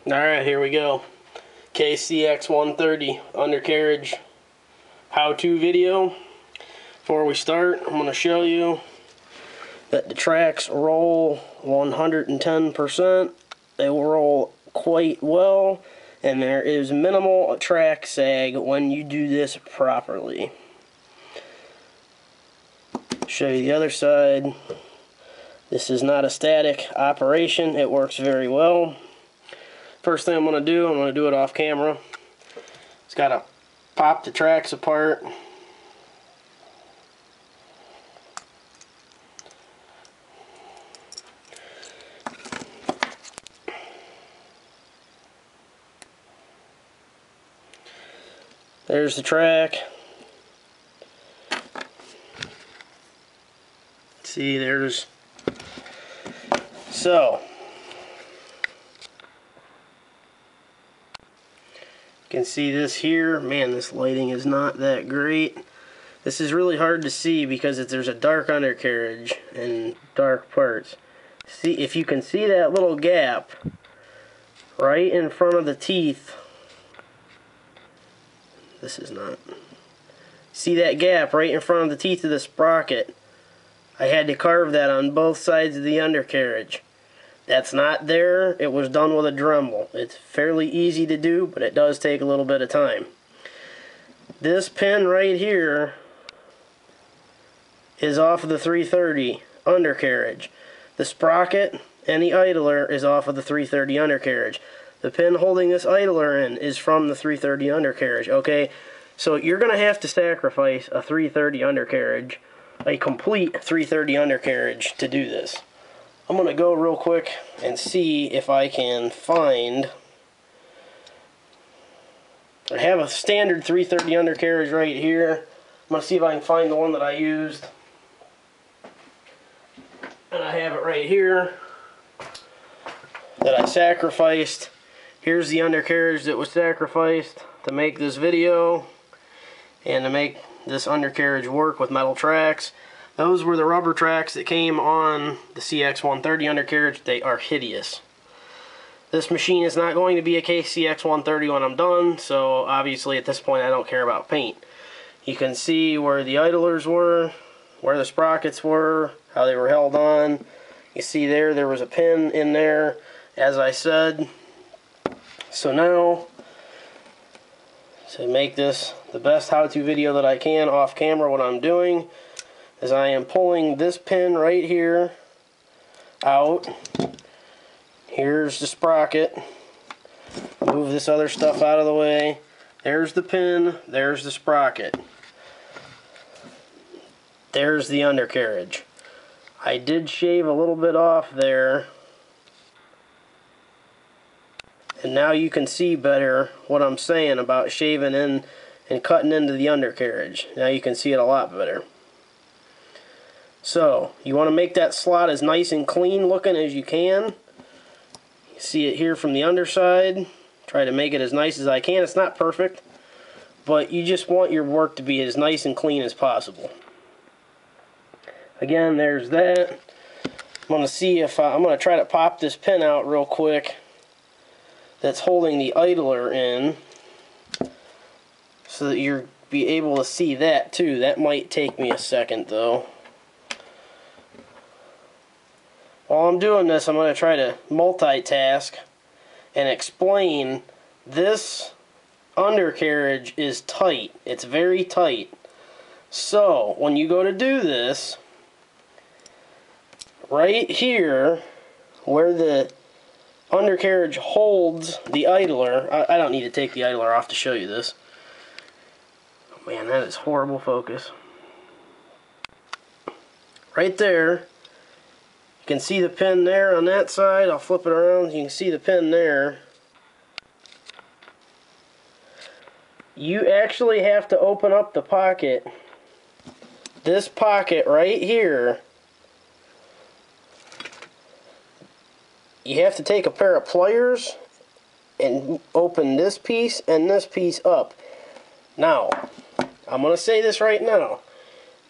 Alright, here we go. CX130 undercarriage how-to video. Before we start, I'm going to show you that the tracks roll 110%. They will roll quite well, and there is minimal track sag when you do this properly. Show you the other side. This is not a static operation. It works very well. First thing I'm going to do it off camera. It's got to pop the tracks apart. There's the track. See, there's... So, you can see this here. Man, this lighting is not that great. This is really hard to see because there's a dark undercarriage and dark parts. See, if you can see that little gap right in front of the teeth. This is not. See that gap right in front of the teeth of the sprocket? I had to carve that on both sides of the undercarriage. That's not there. It was done with a Dremel. It's fairly easy to do, but it does take a little bit of time. This pin right here is off of the 330 undercarriage. The sprocket and the idler is off of the 330 undercarriage. The pin holding this idler in is from the 330 undercarriage, okay? So you're going to have to sacrifice a 330 undercarriage, a complete 330 undercarriage to do this. I'm going to go real quick and see if I can find... I have a standard 330 undercarriage right here. I'm going to see if I can find the one that I used. And I have it right here that I sacrificed. Here's the undercarriage that was sacrificed to make this video and to make this undercarriage work with metal tracks. Those were the rubber tracks that came on the CX130 undercarriage. They are hideous. This machine is not going to be a CX130 when I'm done, so obviously at this point I don't care about paint. You can see where the idlers were, where the sprockets were, how they were held on. You see there was a pin in there, as I said. So now, to make this the best how-to video that I can off camera, what I'm doing is I am pulling this pin right here out. Here's the sprocket. Move this other stuff out of the way. There's the pin. There's the sprocket. There's the undercarriage. I did shave a little bit off there. And now you can see better what I'm saying about shaving in and cutting into the undercarriage. Now you can see it a lot better. So, you want to make that slot as nice and clean looking as you can. You see it here from the underside. Try to make it as nice as I can. It's not perfect, but you just want your work to be as nice and clean as possible. Again, there's that. I'm going to see if I'm going to try to pop this pin out real quick that's holding the idler in, so that you'll be able to see that too. That might take me a second though. While I'm doing this, I'm going to try to multitask and explain this undercarriage is tight. It's very tight. So, when you go to do this, right here, where the undercarriage holds the idler, I don't need to take the idler off to show you this. Oh man, that is horrible focus. Right there, you can see the pin there on that side. I'll flip it around. You can see the pin there. You actually have to open up the pocket. This pocket right here. You have to take a pair of pliers and open this piece and this piece up. Now, I'm going to say this right now.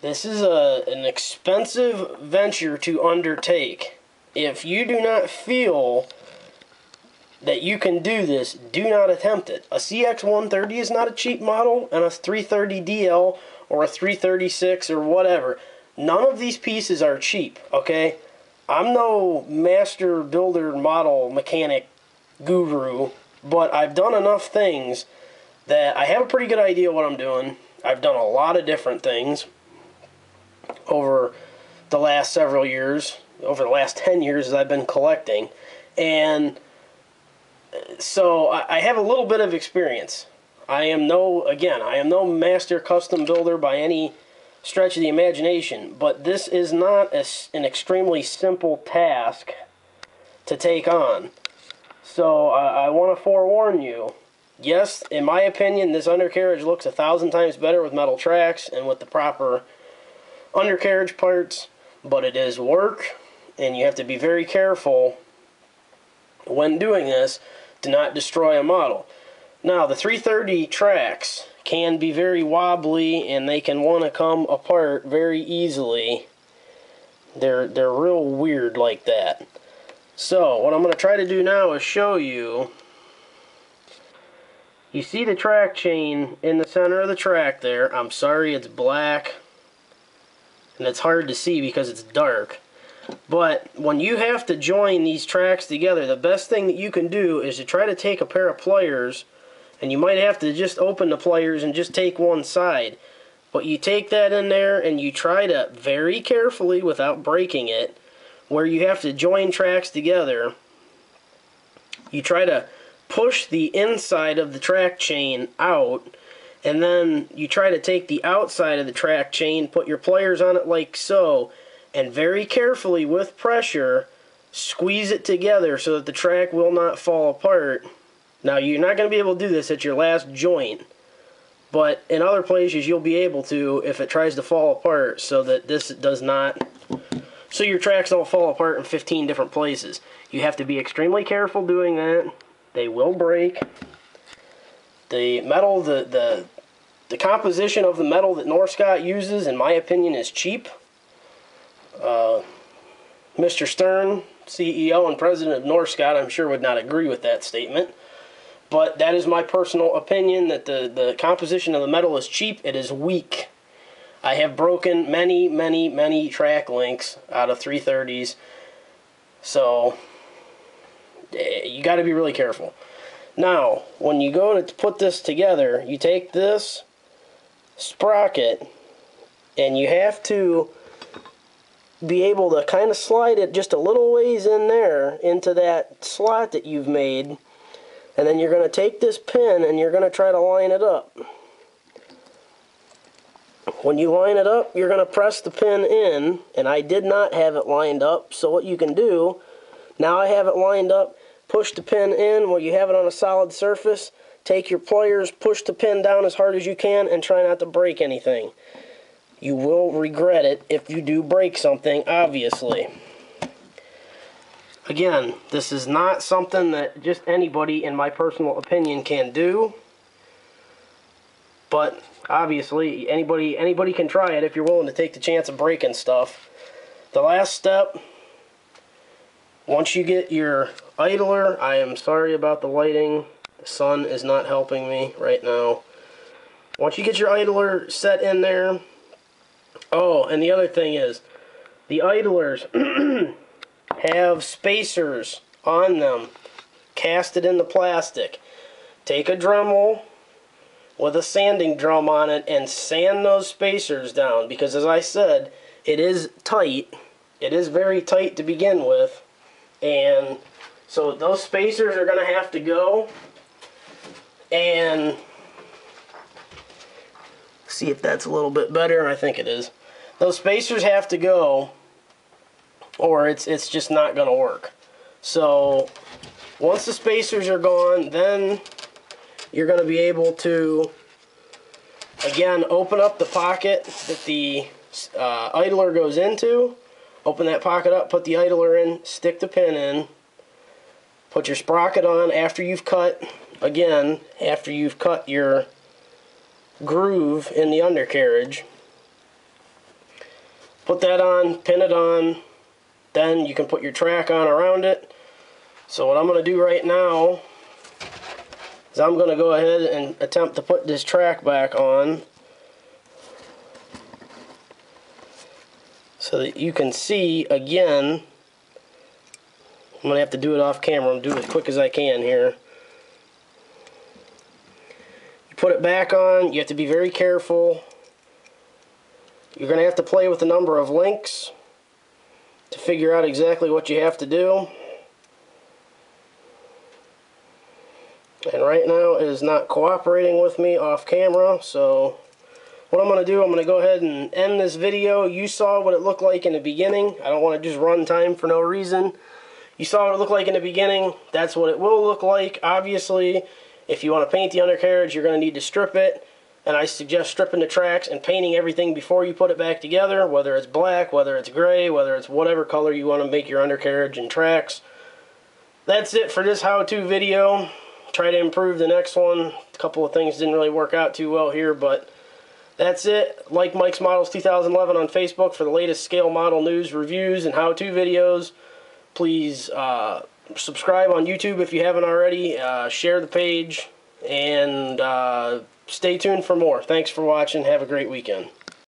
This is an expensive venture to undertake. If you do not feel that you can do this, do not attempt it. A CX130 is not a cheap model, and a 330DL or a 336 or whatever. None of these pieces are cheap, okay? I'm no master builder model mechanic guru, but I've done enough things that I have a pretty good idea what I'm doing. I've done a lot of different things over the last several years, over the last 10 years as I've been collecting, and so I have a little bit of experience. I am no master custom builder by any stretch of the imagination, but this is not an extremely simple task to take on. So I want to forewarn you. Yes, in my opinion, this undercarriage looks 1,000 times better with metal tracks and with the proper undercarriage parts, but it is work, and you have to be very careful when doing this to not destroy a model. Now, the 330 tracks can be very wobbly, and they can want to come apart very easily. They're real weird like that. So, what I'm going to try to do now is show you. You see the track chain in the center of the track there. I'm sorry it's black, and it's hard to see because it's dark. But when you have to join these tracks together, the best thing that you can do is to try to take a pair of pliers, and you might have to just open the pliers and just take one side. But you take that in there and you try to, very carefully without breaking it, where you have to join tracks together, you try to push the inside of the track chain out, and then you try to take the outside of the track chain, put your pliers on it like so, and very carefully with pressure squeeze it together so that the track will not fall apart. Now, you're not going to be able to do this at your last joint, but in other places you'll be able to if it tries to fall apart, so that this does not, so your tracks don't fall apart in 15 different places. You have to be extremely careful doing that. They will break. The metal, the composition of the metal that Norscot uses, in my opinion, is cheap. Mr. Stern, CEO and president of Norscot, I'm sure would not agree with that statement. But that is my personal opinion, that the composition of the metal is cheap. It is weak. I have broken many track links out of 330s. So you got to be really careful. Now, when you go to put this together, you take this sprocket and you have to be able to kind of slide it just a little ways in there into that slot that you've made, and then you're going to take this pin and you're going to try to line it up. When you line it up, you're going to press the pin in, and I did not have it lined up, so what you can do, now I have it lined up, push the pin in where you have it on a solid surface, take your pliers, push the pin down as hard as you can, and try not to break anything. You will regret it if you do break something, obviously. Again, this is not something that just anybody, in my personal opinion, can do. But obviously, anybody can try it if you're willing to take the chance of breaking stuff. The last step, once you get your idler, I am sorry about the lighting. The sun is not helping me right now. Once you get your idler set in there, oh, and the other thing is, the idlers have spacers on them, casted in the plastic. Take a Dremel with a sanding drum on it and sand those spacers down, because as I said, it is tight. It is very tight to begin with, and so those spacers are going to have to go. And see if that's a little bit better. I think it is. Those spacers have to go, or it's just not going to work. So once the spacers are gone, then you're going to be able to, again, open up the pocket that the idler goes into. Open that pocket up, put the idler in, stick the pin in, put your sprocket on after you've cut, again, after you've cut your groove in the undercarriage. Put that on, pin it on, then you can put your track on around it, So what I'm going to do right now is I'm going to go ahead and attempt to put this track back on so that you can see again. I'm going to have to do it off camera. I'm going to do it as quick as I can here. You put it back on, you have to be very careful. You're going to have to play with a number of links to figure out exactly what you have to do. And right now it is not cooperating with me off camera, so what I'm going to do, I'm going to go ahead and end this video. You saw what it looked like in the beginning. I don't want to just run time for no reason. You saw what it looked like in the beginning. That's what it will look like. Obviously, if you want to paint the undercarriage, you're going to need to strip it. And I suggest stripping the tracks and painting everything before you put it back together, whether it's black, whether it's gray, whether it's whatever color you want to make your undercarriage and tracks. That's it for this how-to video. Try to improve the next one. A couple of things didn't really work out too well here, but that's it. Like Mike's Models 2011 on Facebook for the latest scale model news, reviews, and how-to videos. Please subscribe on YouTube if you haven't already. Share the page, and stay tuned for more. Thanks for watching. Have a great weekend.